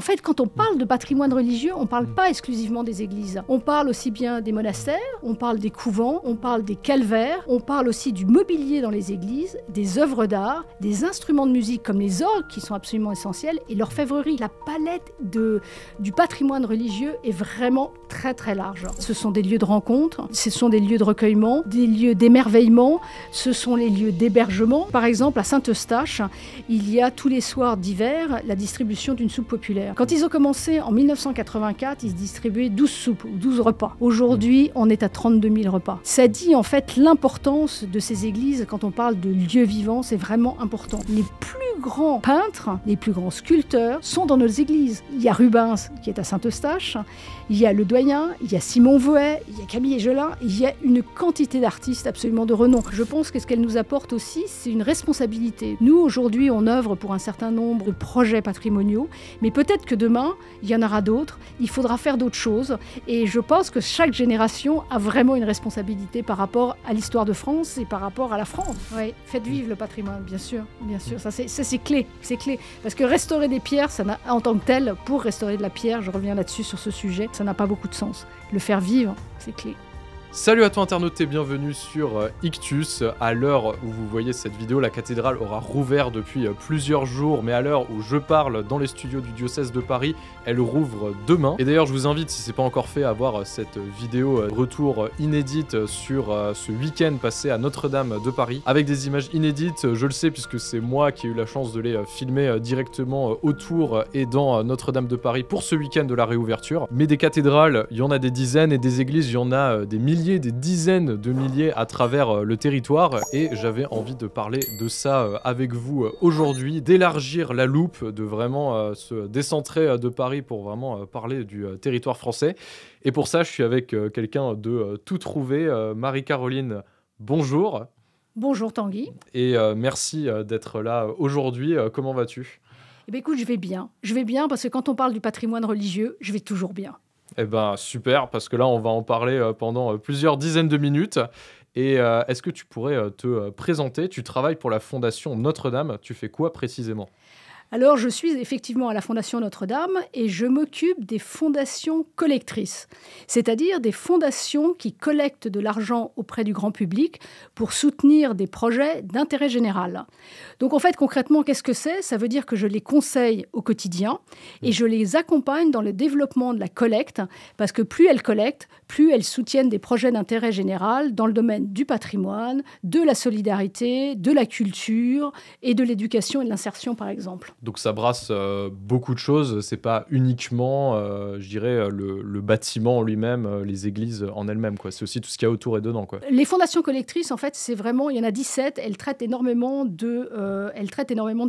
fait, quand on parle de patrimoine religieux, on ne parle pas exclusivement des églises. On parle aussi bien des monastères, on parle des couvents, on parle des calvaires, on parle aussi du mobilier dans les églises, des œuvres d'art, des instruments de musique comme les orgues qui sont absolument essentiels et l'orfèvrerie. La palette du patrimoine religieux est vraiment très très large. Ce sont des lieux de rencontre, ce sont des lieux de recueillement, des lieux d'émerveillement, ce sont les lieux d'hébergement. Par exemple, à Saint-Eustache, il y a tous les soirs d'hiver la distribution d'une soupe populaire. Quand ils ont commencé en 1984, ils distribuaient 12 soupes, 12 repas. Aujourd'hui, on est à 32 000 repas. Ça dit en fait l'importance de ces églises quand on parle de lieux vivants, c'est vraiment important. Les plus grands peintres, les plus grands sculpteurs sont dans nos églises. Il y a Rubens qui est à Saint-Eustache, il y a Le Doyen, il y a Simon Vouet, il y a Camille Egelin, il y a une quantité d'artistes absolument de renom. Je pense que ce qu'elle nous apporte aussi, c'est une responsabilité. Nous, aujourd'hui, on œuvre pour un certain nombre de projets patrimoniaux, mais peut-être que demain, il y en aura d'autres, il faudra faire d'autres choses, et je pense que chaque génération a vraiment une responsabilité par rapport à l'histoire de France et par rapport à la France. Oui, faites vivre le patrimoine, bien sûr, ça c'est clé, parce que restaurer des pierres, ça n'a, en tant que tel, pour restaurer de la pierre, je reviens là-dessus sur ce sujet, ça n'a pas beaucoup de sens. Le faire vivre, c'est clé. Salut à toi internaute et bienvenue sur Ictus. À l'heure où vous voyez cette vidéo, la cathédrale aura rouvert depuis plusieurs jours, mais à l'heure où je parle dans les studios du diocèse de Paris, elle rouvre demain. Et d'ailleurs, je vous invite, si c'est pas encore fait, à voir cette vidéo retour inédite sur ce week-end passé à Notre-Dame de Paris, avec des images inédites, je le sais puisque c'est moi qui ai eu la chance de les filmer directement autour et dans Notre-Dame de Paris pour ce week-end de la réouverture. Mais des cathédrales, il y en a des dizaines, et des églises, il y en a des milliers, des dizaines de milliers à travers le territoire, et j'avais envie de parler de ça avec vous aujourd'hui, d'élargir la loupe, de vraiment se décentrer de Paris pour vraiment parler du territoire français. Et pour ça, je suis avec quelqu'un de tout trouvé, Marie-Caroline, bonjour. Bonjour Tanguy. Et merci d'être là aujourd'hui. Comment vas-tu ? Eh bien, écoute, je vais bien parce que quand on parle du patrimoine religieux, je vais toujours bien. Eh ben super, parce que là on va en parler pendant plusieurs dizaines de minutes. Et est-ce que tu pourrais te présenter ? Tu travailles pour la Fondation Notre-Dame, tu fais quoi précisément ? Alors, je suis effectivement à la Fondation Notre-Dame et je m'occupe des fondations collectrices, c'est-à-dire des fondations qui collectent de l'argent auprès du grand public pour soutenir des projets d'intérêt général. Donc, en fait, concrètement, qu'est-ce que c'est ? Ça veut dire que je les conseille au quotidien et je les accompagne dans le développement de la collecte, parce que plus elles collectent, plus elles soutiennent des projets d'intérêt général dans le domaine du patrimoine, de la solidarité, de la culture et de l'éducation et de l'insertion, par exemple. Donc ça brasse beaucoup de choses, c'est pas uniquement, je dirais, le bâtiment en lui-même, les églises en elles-mêmes, quoi. C'est aussi tout ce qu'il y a autour et dedans, quoi. Les fondations collectrices, en fait, c'est vraiment, il y en a 17, elles traitent énormément de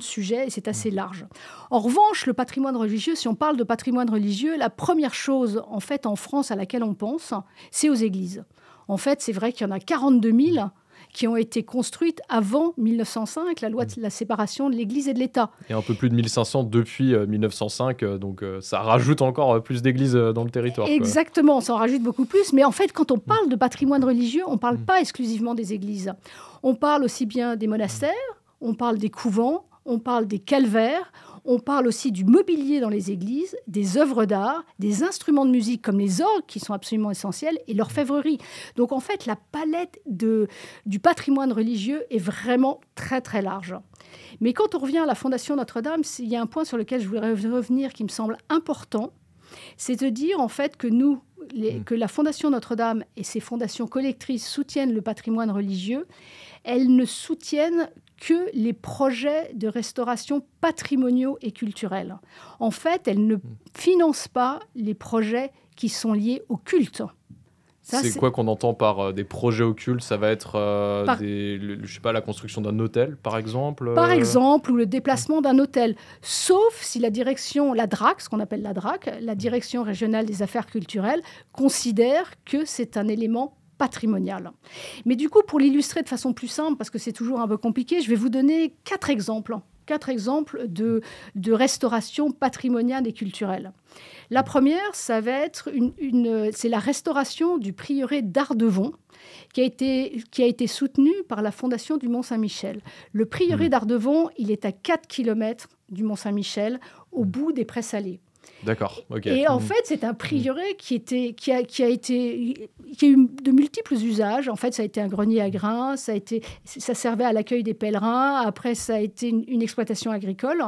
sujets et c'est assez large. En revanche, le patrimoine religieux, si on parle de patrimoine religieux, la première chose, en fait, en France à laquelle on pense, c'est aux églises. En fait, c'est vrai qu'il y en a 42 000 qui ont été construites avant 1905, la loi de la séparation de l'Église et de l'État. Et un peu plus de 1500 depuis 1905, donc ça rajoute encore plus d'églises dans le territoire. Exactement, ça en rajoute beaucoup plus. Mais en fait, quand on parle de patrimoine religieux, on ne parle pas exclusivement des églises. On parle aussi bien des monastères, on parle des couvents, on parle des calvaires, on parle aussi du mobilier dans les églises, des œuvres d'art, des instruments de musique comme les orgues qui sont absolument essentiels et l'orfèvrerie. Donc en fait, la palette du patrimoine religieux est vraiment très très large. Mais quand on revient à la Fondation Notre-Dame, il y a un point sur lequel je voudrais revenir qui me semble important, c'est de dire en fait que que la Fondation Notre-Dame et ses fondations collectrices soutiennent le patrimoine religieux. Elles ne soutiennent que les projets de restauration patrimoniaux et culturels. En fait, elles ne financent pas les projets qui sont liés au culte. C'est quoi qu'on entend par des projets occultes ? Ça va être je sais pas, la construction d'un hôtel, par exemple Par exemple, ou le déplacement d'un hôtel. Sauf si la direction, la DRAC, ce qu'on appelle la DRAC, la Direction régionale des affaires culturelles, considère que c'est un élément patrimonial. Mais du coup, pour l'illustrer de façon plus simple, parce que c'est toujours un peu compliqué, je vais vous donner 4 exemples de restauration patrimoniale et culturelle. La première, ça va être c'est la restauration du prieuré d'Ardevon, qui a été soutenu par la Fondation du Mont-Saint-Michel. Le prieuré d'Ardevon, il est à 4 km du Mont-Saint-Michel, au bout des Prés Salés. D'accord, ok. Et en fait, c'est un prieuré qui a eu de multiples usages. En fait, ça a été un grenier à grains, ça servait à l'accueil des pèlerins. Après, ça a été une exploitation agricole.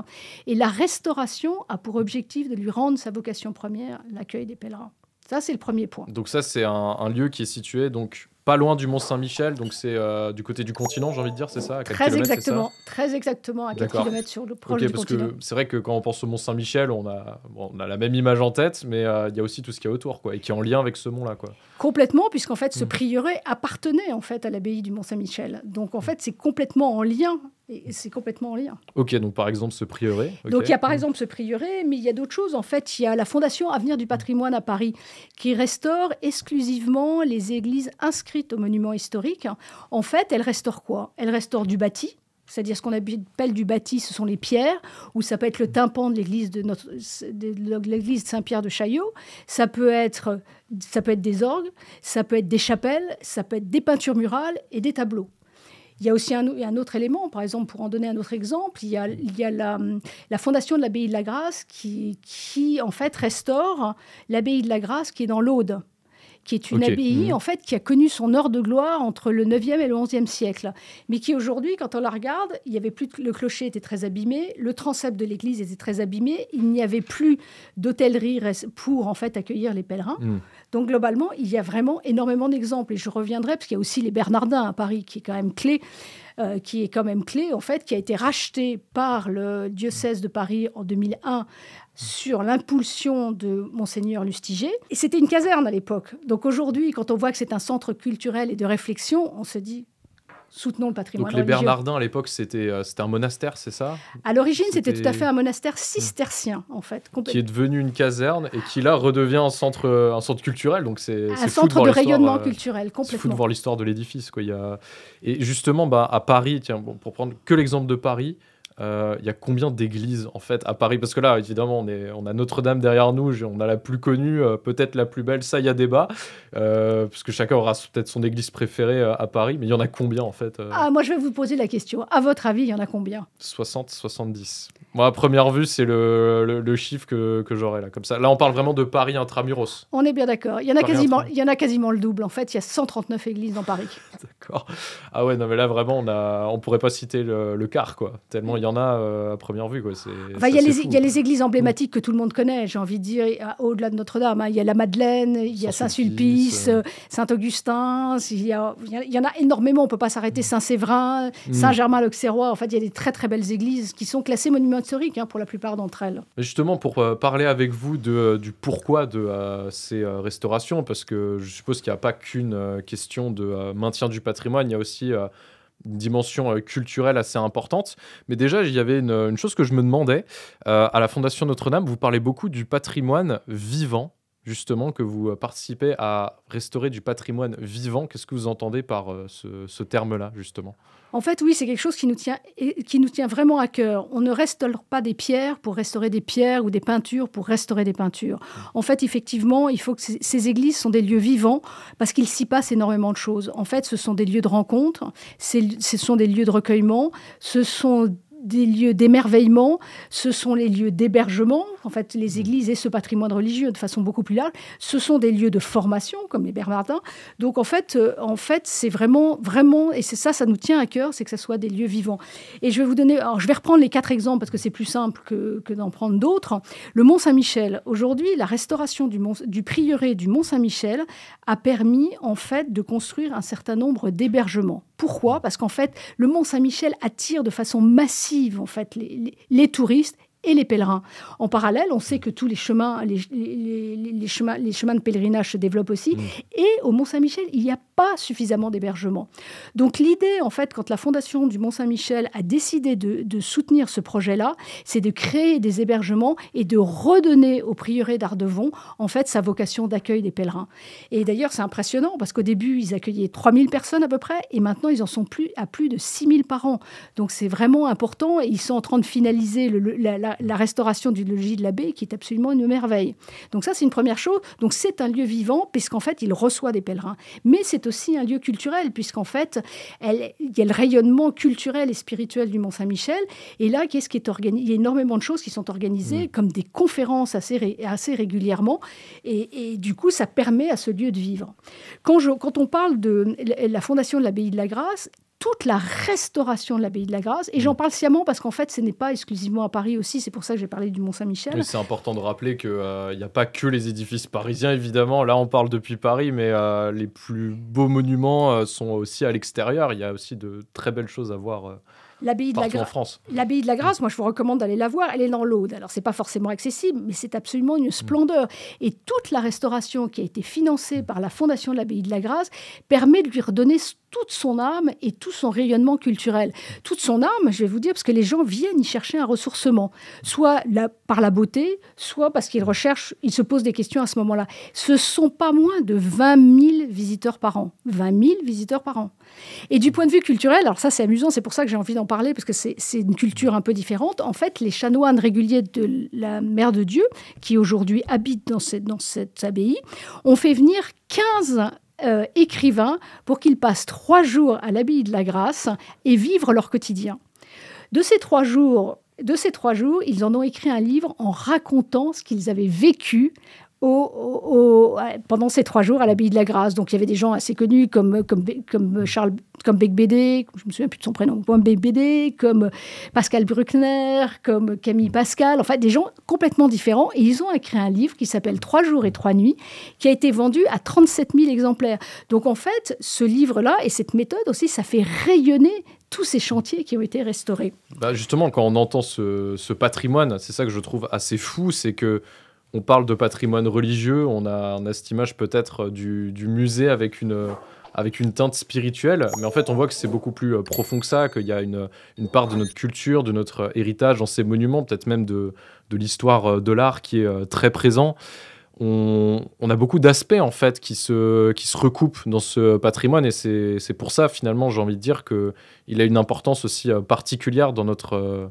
Et la restauration a pour objectif de lui rendre sa vocation première, l'accueil des pèlerins. Ça, c'est le premier point. Donc ça, c'est un lieu qui est situé donc pas loin du Mont-Saint-Michel, donc c'est du côté du continent, j'ai envie de dire, c'est ça, à 4 kilomètres, très exactement, à 4 km sur le proche du parce continent. Que c'est vrai que quand on pense au Mont-Saint-Michel, on a la même image en tête, mais il y a aussi tout ce qu'il y a autour, quoi, et qui est en lien avec ce mont-là, quoi. Complètement, puisqu'en fait, ce prieuré appartenait en fait à l'abbaye du Mont-Saint-Michel. Donc en fait, c'est complètement en lien. Ok, donc par exemple ce prieuré. Okay. Donc il y a par exemple ce prieuré, mais il y a d'autres choses. En fait, il y a la Fondation Avenir du patrimoine à Paris qui restaure exclusivement les églises inscrites aux monuments historiques. En fait, elle restaure quoi? Elle restaure du bâti. C'est-à-dire ce qu'on appelle du bâti, ce sont les pierres, ou ça peut être le tympan de l'église de l'église de Saint-Pierre de Chaillot. Ça peut être des orgues, ça peut être des chapelles, ça peut être des peintures murales et des tableaux. Il y a aussi un autre élément, par exemple, pour en donner un autre exemple, il y a la fondation de l'abbaye de la Grâce qui en fait restaure l'abbaye de la Grâce qui est dans l'Aude, qui est une abbaye en fait qui a connu son heure de gloire entre le 9e et le 11e siècle, mais qui aujourd'hui, quand on la regarde, il y avait plus le clocher était très abîmé, le transept de l'église était très abîmé, il n'y avait plus d'hôtellerie pour en fait accueillir les pèlerins. Donc globalement, il y a vraiment énormément d'exemples, et je reviendrai parce qu'il y a aussi les Bernardins à Paris qui est quand même clé. En fait, qui a été racheté par le diocèse de Paris en 2001 sur l'impulsion de Monseigneur Lustiger. Et c'était une caserne à l'époque. Donc aujourd'hui, quand on voit que c'est un centre culturel et de réflexion, on se dit, soutenons le patrimoine religieux. Donc les Bernardins, à l'époque, c'était un monastère, c'est ça? À l'origine, c'était tout à fait un monastère cistercien, en fait. Qui est devenu une caserne et qui, là, redevient un centre culturel. Donc c'est un centre de rayonnement culturel, complètement. C'est fou de voir l'histoire de l'édifice, quoi. Et justement, à Paris, tiens, pour prendre que l'exemple de Paris, il y a combien d'églises en fait à Paris? Parce que là, évidemment, on a Notre-Dame derrière nous, on a la plus connue, peut-être la plus belle, ça, il y a débat, parce que chacun aura peut-être son église préférée à Paris, mais il y en a combien en fait? Moi, je vais vous poser la question. À votre avis, il y en a combien? 60, 70. Moi, à première vue, c'est le chiffre que j'aurais là, comme ça. Là, on parle vraiment de Paris intramuros. On est bien d'accord. Il y en a quasiment le double. En fait, il y a 139 églises dans Paris. D'accord. Ah ouais, non, mais là, vraiment, on pourrait pas citer le quart, quoi. Tellement il y en a à première vue, quoi. Il y a les églises emblématiques que tout le monde connaît, j'ai envie de dire, au-delà de Notre-Dame. Il y a la Madeleine, il y a Saint-Sulpice, Saint-Augustin, il y en a énormément, on ne peut pas s'arrêter. Saint-Séverin, Saint-Germain-l'Auxerrois. En fait, il y a des très très belles églises qui sont classées monuments historiques pour la plupart d'entre elles. Mais justement, pour parler avec vous du pourquoi de ces restaurations, parce que je suppose qu'il n'y a pas qu'une question de maintien du patrimoine, il y a aussi une dimension culturelle assez importante. Mais déjà, il y avait une chose que je me demandais. À la Fondation Notre-Dame, vous parlez beaucoup du patrimoine vivant, justement, que vous participez à restaurer du patrimoine vivant. Qu'est-ce que vous entendez par ce terme-là, justement? En fait, oui, c'est quelque chose qui nous tient vraiment à cœur. On ne restaure pas des pierres pour restaurer des pierres ou des peintures pour restaurer des peintures. En fait, effectivement, il faut que ces églises sont des lieux vivants parce qu'il s'y passe énormément de choses. En fait, ce sont des lieux de rencontre, ce sont des lieux de recueillement, ce sont des lieux d'émerveillement, ce sont les lieux d'hébergement, en fait, les églises et ce patrimoine religieux de façon beaucoup plus large, ce sont des lieux de formation, comme les Bernardins. Donc, en fait c'est vraiment, et c'est ça nous tient à cœur, c'est que ça soit des lieux vivants. Et je vais reprendre les 4 exemples, parce que c'est plus simple que d'en prendre d'autres. Le Mont-Saint-Michel, aujourd'hui, la restauration du prieuré du Mont-Saint-Michel a permis, en fait, de construire un certain nombre d'hébergements. Pourquoi? Parce qu'en fait, le Mont-Saint-Michel attire de façon massive en fait, les touristes et les pèlerins. En parallèle, on sait que tous les chemins de pèlerinage se développent aussi. Et au Mont-Saint-Michel, il n'y a pas suffisamment d'hébergement. Donc l'idée, en fait, quand la Fondation du Mont-Saint-Michel a décidé de soutenir ce projet-là, c'est de créer des hébergements et de redonner au prieuré d'Ardevon, en fait, sa vocation d'accueil des pèlerins. Et d'ailleurs, c'est impressionnant parce qu'au début, ils accueillaient 3000 personnes à peu près et maintenant, ils en sont à plus de 6000 par an. Donc c'est vraiment important et ils sont en train de finaliser la restauration du logis de l'abbé qui est absolument une merveille. Donc ça, c'est une première chose. Donc c'est un lieu vivant puisqu'en fait, il reçoit des pèlerins. Mais c'est aussi un lieu culturel puisqu'en fait, il y a le rayonnement culturel et spirituel du Mont-Saint-Michel. Et là, qu'est-ce qui est organisé? Il y a énormément de choses qui sont organisées, comme des conférences assez régulièrement. Et du coup, ça permet à ce lieu de vivre. Quand on parle de la fondation de l'abbaye de la Grâce, toute la restauration de l'abbaye de la Grâce, et j'en parle sciemment parce qu'en fait, ce n'est pas exclusivement à Paris aussi, c'est pour ça que j'ai parlé du Mont-Saint-Michel. Oui, c'est important de rappeler qu'il n'y a pas que les édifices parisiens, évidemment. Là, on parle depuis Paris, mais les plus beaux monuments sont aussi à l'extérieur. Il y a aussi de très belles choses à voir partout en France. L'abbaye de la Grâce, moi, je vous recommande d'aller la voir. Elle est dans l'Aude. Alors, ce n'est pas forcément accessible, mais c'est absolument une splendeur. Et toute la restauration qui a été financée par la fondation de l'abbaye de la Grâce permet de lui redonner toute son âme et tout son rayonnement culturel. Toute son âme, je vais vous dire, parce que les gens viennent y chercher un ressourcement, soit par la beauté, soit parce qu'ils se posent des questions à ce moment-là. Ce ne sont pas moins de 20 000 visiteurs par an. 20 000 visiteurs par an. Et du point de vue culturel, alors ça c'est amusant, c'est pour ça que j'ai envie d'en parler, parce que c'est une culture un peu différente. En fait, les chanoines réguliers de la Mère de Dieu, qui aujourd'hui habitent dans cette abbaye, ont fait venir 15 écrivains pour qu'ils passent 3 jours à l'abbaye de la Grâce et vivre leur quotidien. De ces 3 jours, ils en ont écrit un livre en racontant ce qu'ils avaient vécu pendant ces 3 jours à l'abbaye de la Grâce. Donc, il y avait des gens assez connus comme Beigbeder, je ne me souviens plus de son prénom, comme Beigbeder, comme Pascal Bruckner, comme Camille Pascal, enfin des gens complètement différents. Et ils ont écrit un livre qui s'appelle 3 jours et 3 nuits, qui a été vendu à 37 000 exemplaires. Donc, en fait, ce livre-là et cette méthode aussi, ça fait rayonner tous ces chantiers qui ont été restaurés. Justement, quand on entend ce patrimoine, c'est ça que je trouve assez fou, c'est que on parle de patrimoine religieux, on a cette image peut-être du musée avec une teinte spirituelle, mais en fait on voit que c'est beaucoup plus profond que ça, qu'il y a une part de notre culture, de notre héritage dans ces monuments, peut-être même de l'histoire de l'art qui est très présent. On a beaucoup d'aspects en fait qui se recoupent dans ce patrimoine, et c'est pour ça finalement j'ai envie de dire qu'il a une importance aussi particulière dans notre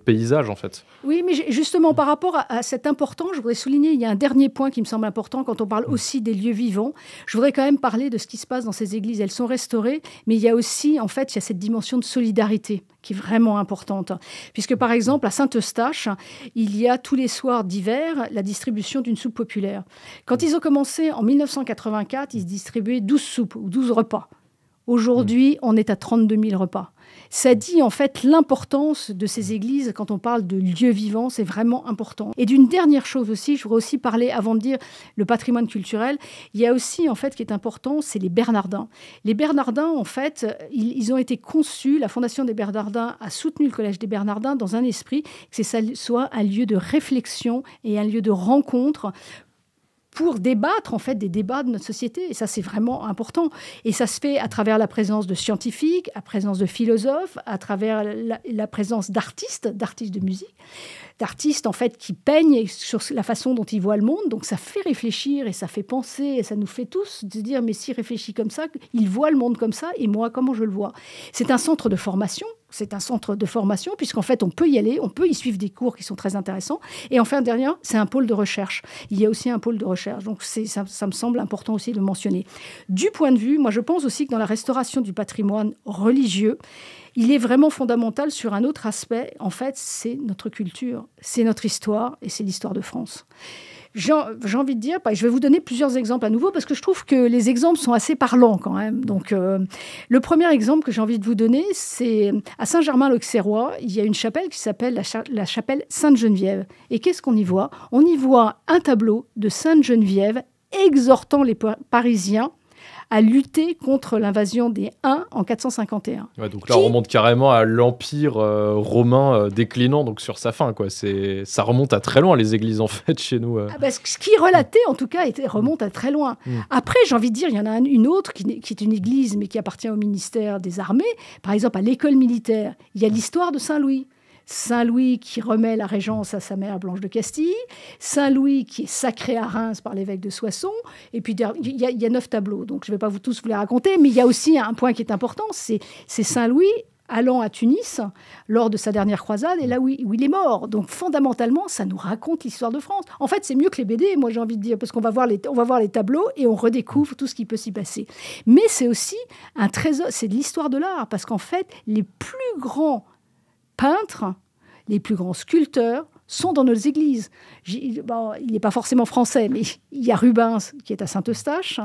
paysage en fait. Oui, mais justement par rapport à cette importance, je voudrais souligner, il y a un dernier point qui me semble important quand on parle aussi des lieux vivants. Je voudrais quand même parler de ce qui se passe dans ces églises. Elles sont restaurées, mais il y a aussi en fait il y a cette dimension de solidarité qui est vraiment importante. Puisque par exemple à Saint-Eustache, il y a tous les soirs d'hiver la distribution d'une soupe populaire. Quand ils ont commencé en 1984, ils distribuaient 12 soupes ou 12 repas. Aujourd'hui, on est à 32 000 repas. Ça dit en fait l'importance de ces églises quand on parle de lieux vivants, c'est vraiment important. Et d'une dernière chose aussi, je voudrais aussi parler, avant de dire le patrimoine culturel, il y a aussi en fait qui est important, c'est les Bernardins. Les Bernardins, en fait, ils ont été conçus, la Fondation des Bernardins a soutenu le Collège des Bernardins dans un esprit que ça soit un lieu de réflexion et un lieu de rencontre pour débattre en fait des débats de notre société. Et ça, c'est vraiment important. Et ça se fait à travers la présence de scientifiques, la présence de philosophes, à travers la présence d'artistes de musique, d'artistes en fait qui peignent sur la façon dont ils voient le monde. Donc ça fait réfléchir et ça fait penser et ça nous fait tous se dire mais s'ils réfléchissent comme ça, ils voient le monde comme ça et moi comment je le vois. C'est un centre de formation. C'est un centre de formation puisqu'en fait, on peut y aller, on peut y suivre des cours qui sont très intéressants. Et enfin, derrière, c'est un pôle de recherche. Il y a aussi un pôle de recherche. Donc, ça me semble important aussi de le mentionner. Du point de vue, moi, je pense aussi que dans la restauration du patrimoine religieux, il est vraiment fondamental sur un autre aspect. En fait, c'est notre culture, c'est notre histoire et c'est l'histoire de France. J'ai envie de dire, je vais vous donner plusieurs exemples à nouveau parce que je trouve que les exemples sont assez parlants quand même. Donc, le premier exemple que j'ai envie de vous donner, c'est à Saint-Germain-l'Auxerrois, il y a une chapelle qui s'appelle la chapelle Sainte-Geneviève. Et qu'est-ce qu'on y voit? On y voit un tableau de Sainte-Geneviève exhortant les Parisiens à lutter contre l'invasion des Huns en 451. Ouais, donc là, on remonte carrément à l'Empire romain déclinant donc sur sa fin, quoi. Ça remonte à très loin, les églises, en fait, chez nous. Ce qui est relaté, en tout cas, remonte à très loin. Après, j'ai envie de dire, il y en a une autre qui est une église, mais qui appartient au ministère des Armées. Par exemple, à l'école militaire, il y a l'histoire de Saint-Louis. Saint-Louis qui remet la régence à sa mère Blanche de Castille, Saint-Louis qui est sacré à Reims par l'évêque de Soissons, et puis il y a 9 tableaux, donc je ne vais pas tous vous les raconter, mais il y a aussi un point qui est important, c'est Saint-Louis allant à Tunis lors de sa dernière croisade, et là où il est mort. Donc fondamentalement, ça nous raconte l'histoire de France. En fait, c'est mieux que les BD, moi j'ai envie de dire, parce qu'on va voir les tableaux et on redécouvre tout ce qui peut s'y passer. Mais c'est aussi un trésor, c'est de l'histoire de l'art, parce qu'en fait, les plus peintres, les plus grands sculpteurs sont dans nos églises. Bon, il n'est pas forcément français, mais il y a Rubens qui est à Saint-Eustache,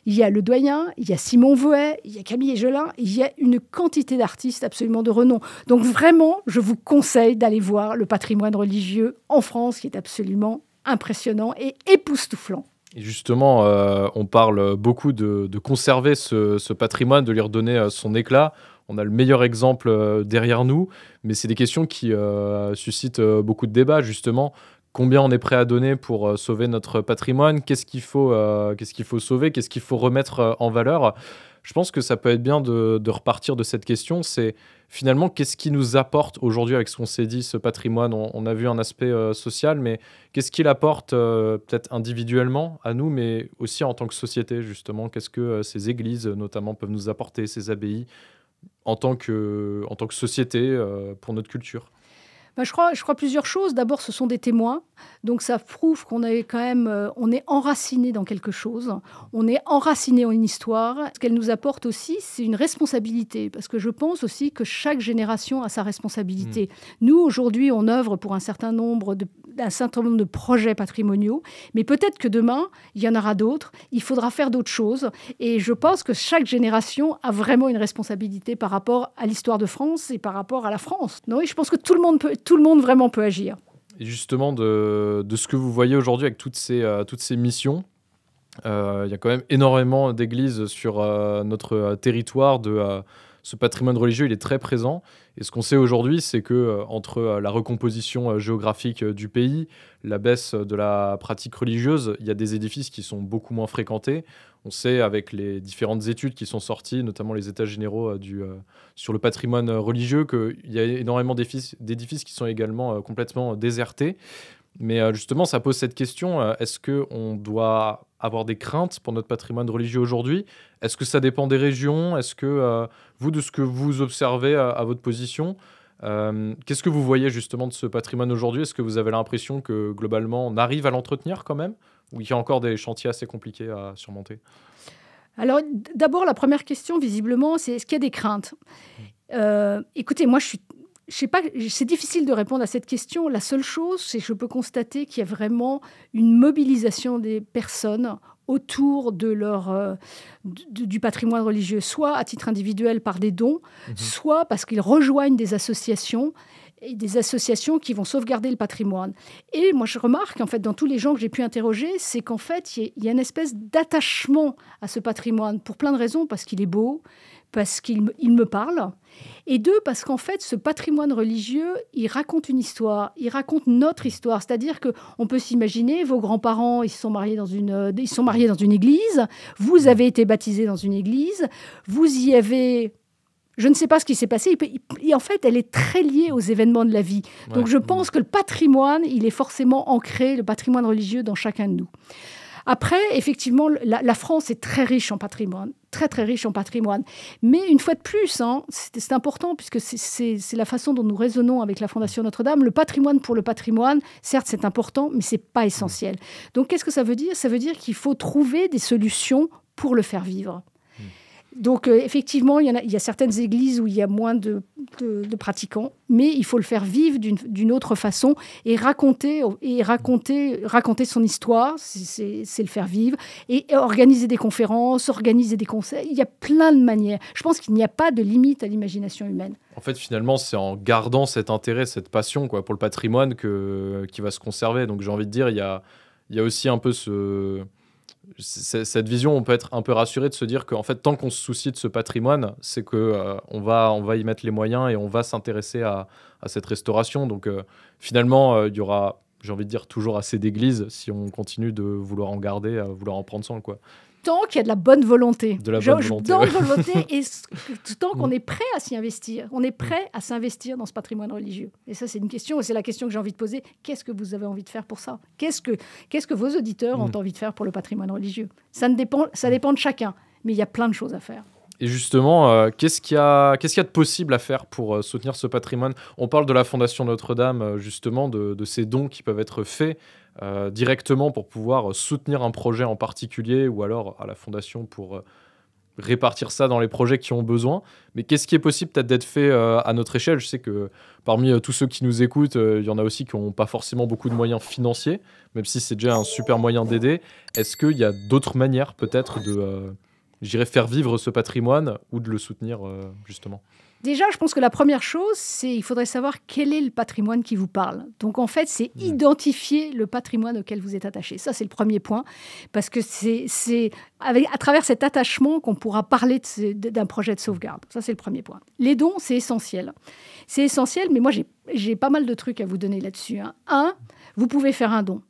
il y a Le Doyen, il y a Simon Vouet, il y a Camille Hégelin, il y a une quantité d'artistes absolument de renom. Donc vraiment, je vous conseille d'aller voir le patrimoine religieux en France, qui est absolument impressionnant et époustouflant. Et justement, on parle beaucoup de conserver ce patrimoine, de lui redonner son éclat. On a le meilleur exemple derrière nous, mais c'est des questions qui suscitent beaucoup de débats, justement. Combien on est prêt à donner pour sauver notre patrimoine? Qu'est-ce qu'il faut sauver? Qu'est-ce qu'il faut remettre en valeur? Je pense que ça peut être bien de repartir de cette question. C'est finalement, qu'est-ce qui nous apporte aujourd'hui avec ce qu'on s'est dit, ce patrimoine? On a vu un aspect social, mais qu'est-ce qu'il apporte peut-être individuellement à nous, mais aussi en tant que société, justement? Qu'est-ce que ces églises, notamment, peuvent nous apporter, ces abbayes, en tant que société, pour notre culture? Je crois plusieurs choses. D'abord, ce sont des témoins. Donc, ça prouve qu'on est quand même, on est enraciné dans quelque chose. On est enraciné en une histoire. Ce qu'elle nous apporte aussi, c'est une responsabilité. Parce que je pense aussi que chaque génération a sa responsabilité. Nous, aujourd'hui, on œuvre pour un certain nombre de projets patrimoniaux. Mais peut-être que demain, il y en aura d'autres. Il faudra faire d'autres choses. Et je pense que chaque génération a vraiment une responsabilité par rapport à l'histoire de France et par rapport à la France. Non, et je pense que tout le monde vraiment peut agir. Et justement, de ce que vous voyez aujourd'hui avec toutes ces missions, il y a quand même énormément d'églises sur notre territoire. Ce patrimoine religieux, il est très présent. Et ce qu'on sait aujourd'hui, c'est que entre la recomposition géographique du pays, la baisse de la pratique religieuse, il y a des édifices qui sont beaucoup moins fréquentés. On sait, avec les différentes études qui sont sorties, notamment les états généraux sur le patrimoine religieux, qu'il y a énormément d'édifices qui sont également complètement désertés. Mais justement, ça pose cette question, est-ce qu'on doit avoir des craintes pour notre patrimoine religieux aujourd'hui? Est-ce que ça dépend des régions? Est-ce que vous, de ce que vous observez à votre position, qu'est-ce que vous voyez justement de ce patrimoine aujourd'hui? Est-ce que vous avez l'impression que globalement, on arrive à l'entretenir quand même? Ou qu'il y a encore des chantiers assez compliqués à surmonter? Alors, d'abord, la première question, visiblement, c'est est-ce qu'il y a des craintes? Écoutez, moi, je sais pas, c'est difficile de répondre à cette question. La seule chose, c'est que je peux constater qu'il y a vraiment une mobilisation des personnes autour du patrimoine religieux, soit à titre individuel par des dons, soit parce qu'ils rejoignent des associations qui vont sauvegarder le patrimoine. Et moi, je remarque, en fait, dans tous les gens que j'ai pu interroger, c'est qu'en fait, il y a une espèce d'attachement à ce patrimoine, pour plein de raisons, parce qu'il est beau, parce qu'il me parle, et deux, parce qu'en fait, ce patrimoine religieux, il raconte une histoire, il raconte notre histoire. C'est-à-dire qu'on peut s'imaginer, vos grands-parents, ils sont mariés dans une église, vous avez été baptisé dans une église, vous y avez... Je ne sais pas ce qui s'est passé. Et en fait, elle est très liée aux événements de la vie. Ouais. Donc, je pense que le patrimoine, il est forcément ancré, le patrimoine religieux, dans chacun de nous. Après, effectivement, la France est très riche en patrimoine, très, très riche en patrimoine. Mais une fois de plus, c'est important, puisque c'est la façon dont nous raisonnons avec la Fondation Notre-Dame. Le patrimoine pour le patrimoine, certes, c'est important, mais ce n'est pas essentiel. Donc, qu'est-ce que ça veut dire? Ça veut dire qu'il faut trouver des solutions pour le faire vivre. Donc, effectivement, il y a certaines églises où il y a moins de pratiquants, mais il faut le faire vivre d'une autre façon et raconter son histoire, c'est le faire vivre, et organiser des conférences, organiser des concerts. Il y a plein de manières. Je pense qu'il n'y a pas de limite à l'imagination humaine. En fait, finalement, c'est en gardant cet intérêt, cette passion pour le patrimoine qui va se conserver. Donc, j'ai envie de dire, il y a aussi un peu cette vision, on peut être un peu rassuré de se dire qu'en fait, tant qu'on se soucie de ce patrimoine, c'est qu'on on va y mettre les moyens et on va s'intéresser à cette restauration. Donc finalement, il y aura, j'ai envie de dire, toujours assez d'églises si on continue de vouloir en garder, vouloir en prendre soin, quoi. Tant qu'il y a de la bonne volonté. De la bonne volonté. Et tant qu'on est prêt à s'y investir. On est prêt à s'investir dans ce patrimoine religieux. Et ça, c'est une question, et c'est la question que j'ai envie de poser. Qu'est-ce que vous avez envie de faire pour ça? Qu'est-ce que vos auditeurs ont envie de faire pour le patrimoine religieux? Ça dépend de chacun, mais il y a plein de choses à faire. Et justement, qu'est-ce qu'il y a de possible à faire pour soutenir ce patrimoine? On parle de la Fondation Notre-Dame, justement, de ces dons qui peuvent être faits directement pour pouvoir soutenir un projet en particulier, ou alors à la Fondation pour répartir ça dans les projets qui ont besoin. Mais qu'est-ce qui est possible peut-être d'être fait à notre échelle? Je sais que parmi tous ceux qui nous écoutent, il y en a aussi qui n'ont pas forcément beaucoup de moyens financiers, même si c'est déjà un super moyen d'aider. Est-ce qu'il y a d'autres manières peut-être de... j'irais faire vivre ce patrimoine ou de le soutenir, justement? Déjà, je pense que la première chose, c'est il faudrait savoir quel est le patrimoine qui vous parle. Donc, en fait, c'est identifier le patrimoine auquel vous êtes attaché. Ça, c'est le premier point, parce que c'est à travers cet attachement qu'on pourra parler d'un projet de sauvegarde. Ça, c'est le premier point. Les dons, c'est essentiel. C'est essentiel, mais moi, j'ai pas mal de trucs à vous donner là-dessus. Un, vous pouvez faire un don.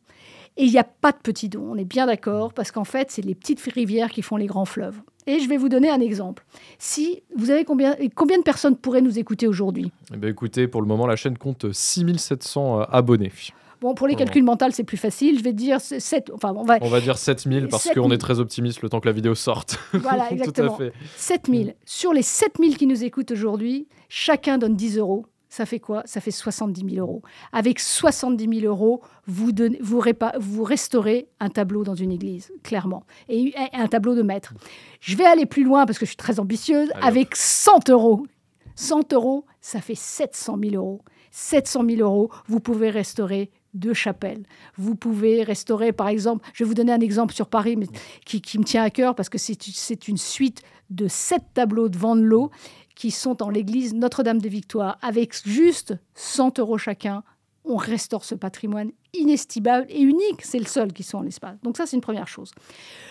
Et il n'y a pas de petits dons, on est bien d'accord, parce qu'en fait, c'est les petites rivières qui font les grands fleuves. Et je vais vous donner un exemple. Si vous avez combien de personnes pourraient nous écouter aujourd'hui? Eh bien, écoutez, pour le moment, la chaîne compte 6700 abonnés. Bon, pour les calculs mentaux, c'est plus facile. Je vais dire 7... Enfin, on va dire 7000 parce qu'on est très optimiste le temps que la vidéo sorte. Voilà, exactement. Tout à fait. 7000. Sur les 7000 qui nous écoutent aujourd'hui, chacun donne 10 euros. Ça fait quoi? Ça fait 70 000 euros. Avec 70 000 euros, vous restaurez un tableau dans une église, clairement. Et un tableau de maître. Je vais aller plus loin parce que je suis très ambitieuse. Allez, avec 100 euros. 100 euros, ça fait 700 000 euros. 700 000 euros, vous pouvez restaurer 2 chapelles. Vous pouvez restaurer, par exemple, je vais vous donner un exemple sur Paris mais qui me tient à cœur parce que c'est une suite de 7 tableaux de Vandelot qui sont dans l'église Notre-Dame-des-Victoires. Avec juste 100 euros chacun, on restaure ce patrimoine inestimable et unique. C'est le seul qui soit en l'espace. Donc ça, c'est une première chose.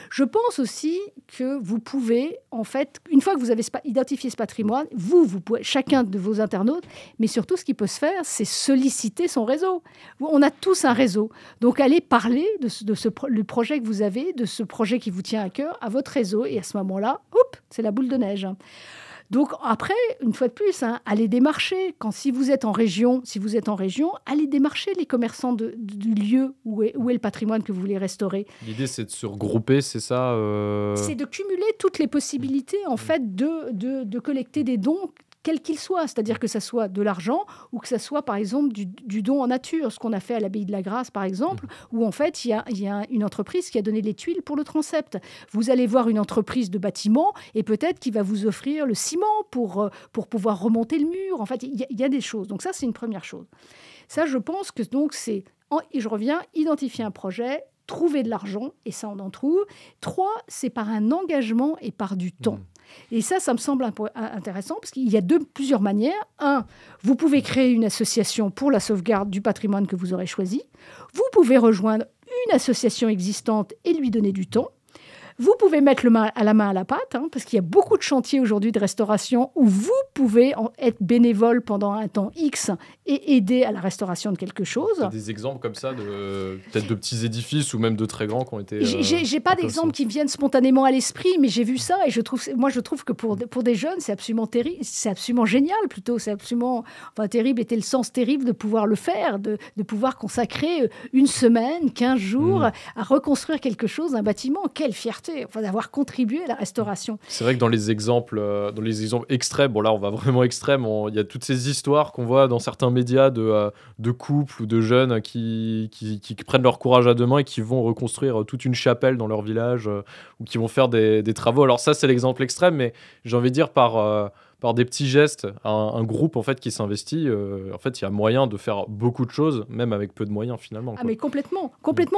Je pense aussi que vous pouvez, en fait, une fois que vous avez identifié ce patrimoine, vous pouvez, chacun de vos internautes, mais surtout ce qui peut se faire, c'est solliciter son réseau. On a tous un réseau. Donc allez parler le projet que vous avez, de ce projet qui vous tient à cœur, à votre réseau. Et à ce moment-là, hop, c'est la boule de neige. Donc après, une fois de plus, allez démarcher. Si vous êtes en région, allez démarcher les commerçants du lieu où est le patrimoine que vous voulez restaurer. L'idée, c'est de se regrouper, c'est ça C'est de cumuler toutes les possibilités, en fait, de collecter des dons, quel qu'il soit, c'est-à-dire que ça soit de l'argent ou que ça soit, par exemple, du don en nature, ce qu'on a fait à l'Abbaye de la Grâce, par exemple, où, en fait, il y a une entreprise qui a donné les tuiles pour le transept. Vous allez voir une entreprise de bâtiment et peut-être qu'il va vous offrir le ciment pour pouvoir remonter le mur. En fait, il y a des choses. Donc ça, c'est une première chose. Ça, je pense que donc c'est... Et je reviens, identifier un projet, trouver de l'argent, et ça, on en trouve. 3, c'est par un engagement et par du temps. Et ça me semble intéressant parce qu'il y a plusieurs manières. 1, vous pouvez créer une association pour la sauvegarde du patrimoine que vous aurez choisi. Vous pouvez rejoindre une association existante et lui donner du temps. Vous pouvez mettre la main à la pâte, parce qu'il y a beaucoup de chantiers aujourd'hui de restauration où vous pouvez être bénévole pendant un temps X et aider à la restauration de quelque chose. Il y a des exemples comme ça, peut-être de petits édifices ou même de très grands qui ont été... J'ai pas d'exemples qui viennent spontanément à l'esprit, mais j'ai vu ça et je trouve que pour des jeunes, c'est absolument terrible, c'est absolument génial plutôt, c'est absolument... Enfin, terrible était le sens terrible de pouvoir le faire, de pouvoir consacrer une semaine, 15 jours à reconstruire quelque chose, un bâtiment. Quelle fierté! Enfin, d'avoir contribué à la restauration. C'est vrai que dans les exemples extrêmes, bon là on va vraiment extrême, il y a toutes ces histoires qu'on voit dans certains médias de couples ou de jeunes qui prennent leur courage à deux mains et qui vont reconstruire toute une chapelle dans leur village ou qui vont faire des travaux. Alors ça c'est l'exemple extrême, mais j'ai envie de dire par des petits gestes, un groupe en fait qui s'investit, en fait il y a moyen de faire beaucoup de choses, même avec peu de moyens finalement. Ah mais complètement,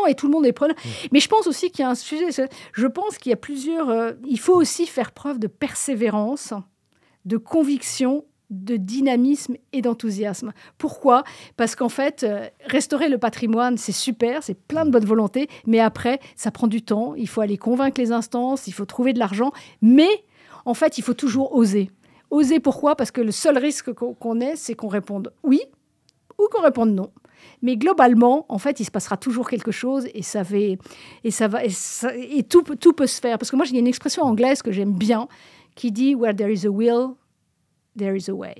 et tout le monde est preneur. Mais je pense aussi qu'il y a un sujet, je pense qu'il y a plusieurs... il faut aussi faire preuve de persévérance, de conviction, de dynamisme et d'enthousiasme. Pourquoi? Parce qu'en fait, restaurer le patrimoine, c'est super, c'est plein de bonne volonté, mais après, ça prend du temps, il faut aller convaincre les instances, il faut trouver de l'argent, mais en fait, il faut toujours oser. Oser, pourquoi? Parce que le seul risque qu'on ait, c'est qu'on réponde oui ou qu'on réponde non. Mais globalement, en fait, il se passera toujours quelque chose et tout peut se faire. Parce que moi, il y a une expression anglaise que j'aime bien qui dit « Where there is a will, there is a way ».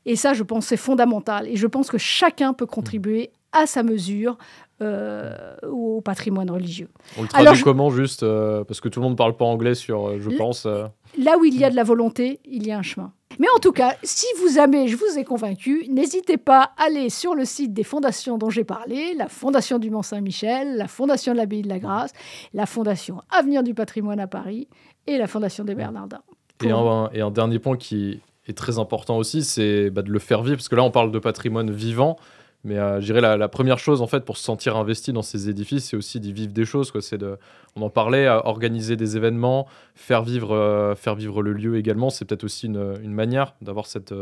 Et ça, je pense, c'est fondamental. Et je pense que chacun peut contribuer à sa mesure au patrimoine religieux. On le traduit comment, juste parce que tout le monde ne parle pas anglais je pense. Là où il y a de la volonté, il y a un chemin. Mais en tout cas, si vous aimez, je vous ai convaincu, n'hésitez pas à aller sur le site des fondations dont j'ai parlé, la Fondation du Mont-Saint-Michel, la Fondation de l'Abbaye de la Grâce, la Fondation Avenir du Patrimoine à Paris et la Fondation des Bernardins. Et un dernier point qui est très important aussi, c'est de le faire vivre, parce que là, on parle de patrimoine vivant, mais je dirais la première chose, en fait, pour se sentir investi dans ces édifices, c'est aussi d'y vivre des choses, quoi. On en parlait, organiser des événements, faire vivre le lieu également, c'est peut-être aussi une manière d'avoir cette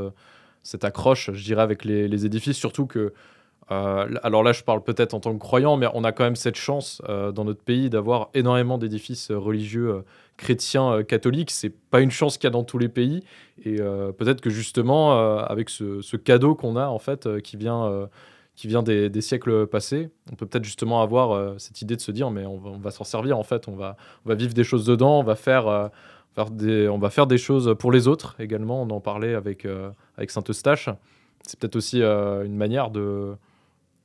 accroche, je dirais, avec les édifices, surtout que, alors là, je parle peut-être en tant que croyant, mais on a quand même cette chance dans notre pays d'avoir énormément d'édifices religieux chrétiens catholiques. C'est pas une chance qu'il y a dans tous les pays, et peut-être que justement, avec ce cadeau qu'on a, en fait, qui vient des siècles passés, on peut peut-être justement avoir cette idée de se dire, mais on va s'en servir, en fait, on va vivre des choses dedans, on va faire des choses pour les autres également. On en parlait avec Saint-Eustache. C'est peut-être aussi une manière de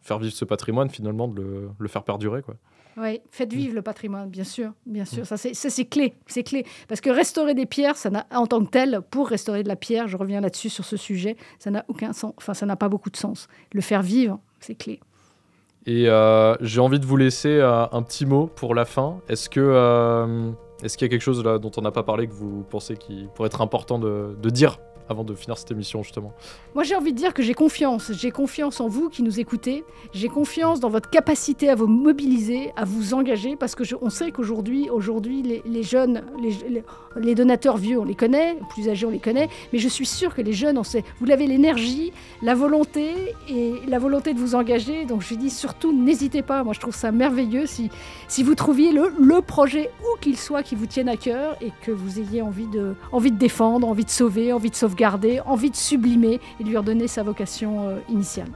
faire vivre ce patrimoine, finalement, de le faire perdurer, quoi. Oui, faites vivre le patrimoine, bien sûr, bien sûr. Ça, c'est clé, c'est clé. Parce que restaurer des pierres, en tant que tel, pour restaurer de la pierre, je reviens là-dessus sur ce sujet, ça n'a aucun sens. Enfin, ça n'a pas beaucoup de sens. Le faire vivre, c'est clé. Et j'ai envie de vous laisser un petit mot pour la fin. Est-ce qu'il y a quelque chose là dont on n'a pas parlé que vous pensez qui pourrait être important de dire avant de finir cette émission, justement? Moi, j'ai envie de dire que j'ai confiance. J'ai confiance en vous qui nous écoutez. J'ai confiance dans votre capacité à vous mobiliser, à vous engager, parce que on sait qu'aujourd'hui, les jeunes, les donateurs vieux, on les connaît, plus âgés, on les connaît, mais je suis sûre que les jeunes, on sait, vous avez l'énergie, la volonté de vous engager. Donc, je dis surtout, n'hésitez pas. Moi, je trouve ça merveilleux si vous trouviez le projet, où qu'il soit, qui vous tienne à cœur et que vous ayez envie de défendre, envie de sauver, envie de sauvegarder, envie de sublimer et de lui redonner sa vocation initiale.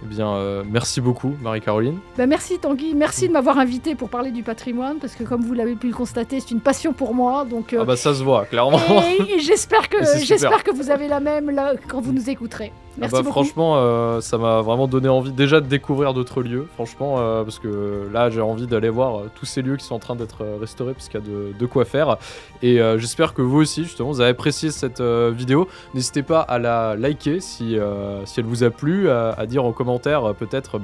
Eh bien, merci beaucoup, Marie-Caroline. Merci Tanguy, merci de m'avoir invité pour parler du patrimoine, parce que comme vous l'avez pu le constater, c'est une passion pour moi. Donc, ça se voit, clairement. Et j'espère que vous avez la même là, quand vous nous écouterez. Merci beaucoup. Franchement, ça m'a vraiment donné envie déjà de découvrir d'autres lieux, franchement, parce que là j'ai envie d'aller voir tous ces lieux qui sont en train d'être restaurés, parce qu'il y a de quoi faire. Et j'espère que vous aussi, justement, vous avez apprécié cette vidéo. N'hésitez pas à la liker si elle vous a plu, à dire en commentaire peut-être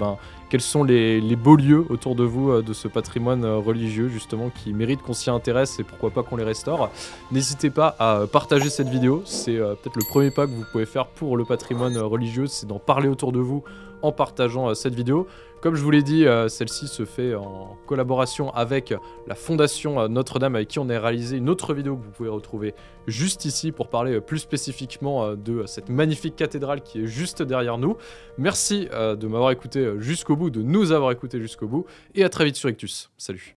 quels sont les beaux lieux autour de vous, de ce patrimoine religieux, justement, qui méritent qu'on s'y intéresse et pourquoi pas qu'on les restaure. N'hésitez pas à partager cette vidéo, c'est peut-être le premier pas que vous pouvez faire pour le patrimoine religieux, c'est d'en parler autour de vous en partageant cette vidéo. Comme je vous l'ai dit, celle-ci se fait en collaboration avec la Fondation Notre-Dame, avec qui on a réalisé une autre vidéo que vous pouvez retrouver juste ici pour parler plus spécifiquement de cette magnifique cathédrale qui est juste derrière nous. Merci de m'avoir écouté jusqu'au bout, de nous avoir écouté jusqu'au bout, et à très vite sur Ictus. Salut.